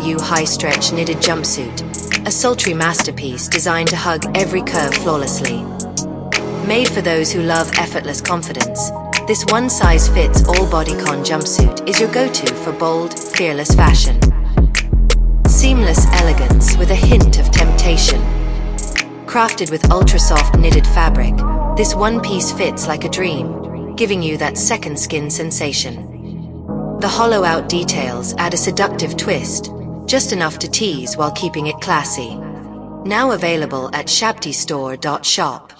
AYLU High-Stretch Knitted Jumpsuit, a sultry masterpiece designed to hug every curve flawlessly. Made for those who love effortless confidence, this one-size-fits-all bodycon jumpsuit is your go-to for bold, fearless fashion. Seamless elegance with a hint of temptation. Crafted with ultra-soft knitted fabric, this one piece fits like a dream, giving you that second skin sensation. The hollow-out details add a seductive twist, just enough to tease while keeping it classy. Now available at shabtystore.shop.